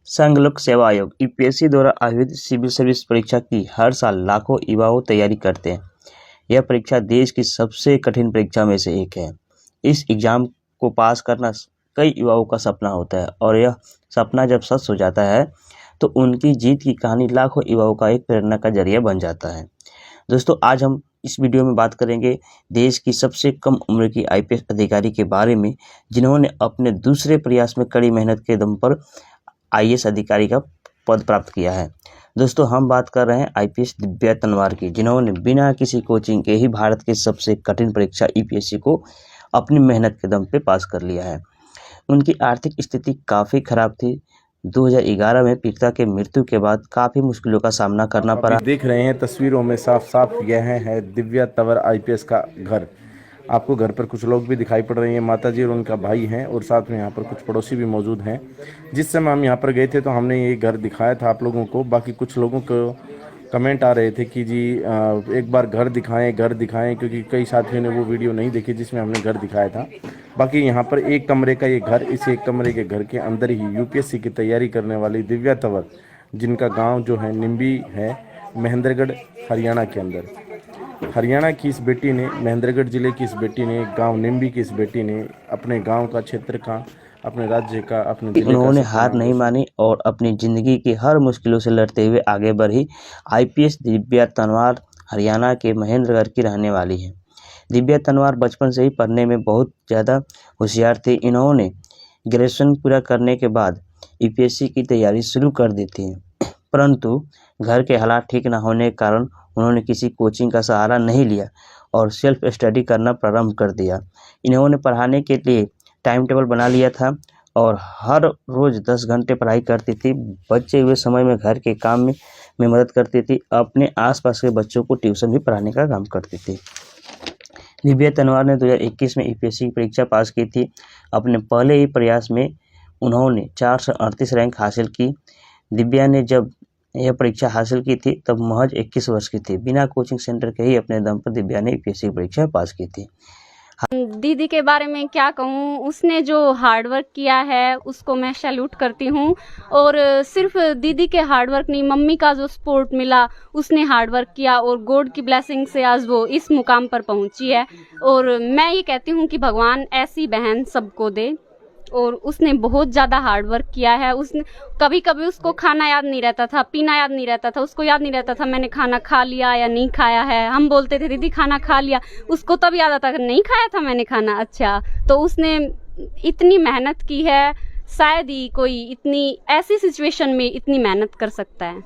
संघ लोक सेवा आयोग यूपीएससी द्वारा आयोजित सिविल सर्विस परीक्षा की हर साल लाखों युवाओं तैयारी करते हैं। यह परीक्षा देश की सबसे कठिन परीक्षा में से एक है। इस एग्जाम को पास करना कई युवाओं का सपना होता है और यह सपना जब सच हो जाता है तो उनकी जीत की कहानी लाखों युवाओं का एक प्रेरणा का जरिया बन जाता है। दोस्तों, आज हम इस वीडियो में बात करेंगे देश की सबसे कम उम्र की आईपीएस अधिकारी के बारे में, जिन्होंने अपने दूसरे प्रयास में कड़ी मेहनत के दम पर आईएएस अधिकारी का पद प्राप्त किया है। दोस्तों, हम बात कर रहे हैं आईपीएस दिव्या तनवार की, जिन्होंने बिना किसी कोचिंग के ही भारत की सबसे कठिन परीक्षा यूपीएससी को अपनी मेहनत के दम पे पास कर लिया है। उनकी आर्थिक स्थिति काफ़ी खराब थी। 2011 में पिता के मृत्यु के बाद काफ़ी मुश्किलों का सामना करना पड़ा। देख रहे हैं तस्वीरों में साफ साफ यह है दिव्या तंवर आईपीएस का घर। आपको घर पर कुछ लोग भी दिखाई पड़ रहे हैं, माताजी और उनका भाई हैं, और साथ में यहाँ पर कुछ पड़ोसी भी मौजूद हैं। जिस समय हम यहाँ पर गए थे तो हमने ये घर दिखाया था आप लोगों को। बाकी कुछ लोगों को कमेंट आ रहे थे कि जी एक बार घर दिखाएं, क्योंकि कई साथियों ने वो वीडियो नहीं देखी जिसमें हमने घर दिखाया था। बाकी यहाँ पर एक कमरे का ये घर, इस एक कमरे के घर के अंदर ही यूपीएससी की तैयारी करने वाली दिव्या तंवर, जिनका गांव जो है निम्बी है, महेंद्रगढ़ हरियाणा के अंदर। हरियाणा की इस बेटी ने, महेंद्रगढ़ जिले की इस बेटी ने, गांव निम्बी की इस बेटी ने अपने गांव का, क्षेत्र का, अपने राज्य का, अपने जिले का उन्होंने हार नहीं मानी और अपनी जिंदगी की हर मुश्किलों से लड़ते हुए आगे बढ़ी। आईपीएस दिव्या तनवार हरियाणा के महेंद्रगढ़ की रहने वाली है। दिव्या तनवार बचपन से ही पढ़ने में बहुत ज़्यादा होशियार थी। इन्होंने ग्रेजुएशन पूरा करने के बाद यूपीएससी की तैयारी शुरू कर दी थी, परंतु घर के हालात ठीक न होने के कारण उन्होंने किसी कोचिंग का सहारा नहीं लिया और सेल्फ स्टडी करना प्रारंभ कर दिया। इन्होंने पढ़ाने के लिए टाइम टेबल बना लिया था और हर रोज़ 10 घंटे पढ़ाई करती थी। बचे हुए समय में घर के काम में मदद करती थी। अपने आसपास के बच्चों को ट्यूशन भी पढ़ाने का काम करती थी। दिव्या तनवार ने 2021 में यूपीएससी की परीक्षा पास की थी। अपने पहले ही प्रयास में उन्होंने 438 रैंक हासिल की। दिव्या ने जब यह परीक्षा हासिल की थी तब महज 21 वर्ष की थी। बिना कोचिंग सेंटर के ही अपने दम पर दिव्या ने यूपीएससी की परीक्षा पास की थी। दीदी के बारे में क्या कहूँ, उसने जो हार्डवर्क किया है उसको मैं सैल्यूट करती हूँ। और सिर्फ दीदी के हार्डवर्क नहीं, मम्मी का जो सपोर्ट मिला, उसने हार्डवर्क किया और गॉड की ब्लेसिंग से आज वो इस मुकाम पर पहुँची है। और मैं ये कहती हूँ कि भगवान ऐसी बहन सबको दे। और उसने बहुत ज़्यादा हार्डवर्क किया है। उसने कभी कभी उसको खाना याद नहीं रहता था, पीना याद नहीं रहता था, उसको याद नहीं रहता था मैंने खाना खा लिया या नहीं खाया है। हम बोलते थे दीदी खाना खा लिया, उसको तब याद आता कि नहीं खाया था मैंने खाना। अच्छा, तो उसने इतनी मेहनत की है, शायद ही कोई इतनी ऐसी सिचुएशन में इतनी मेहनत कर सकता है।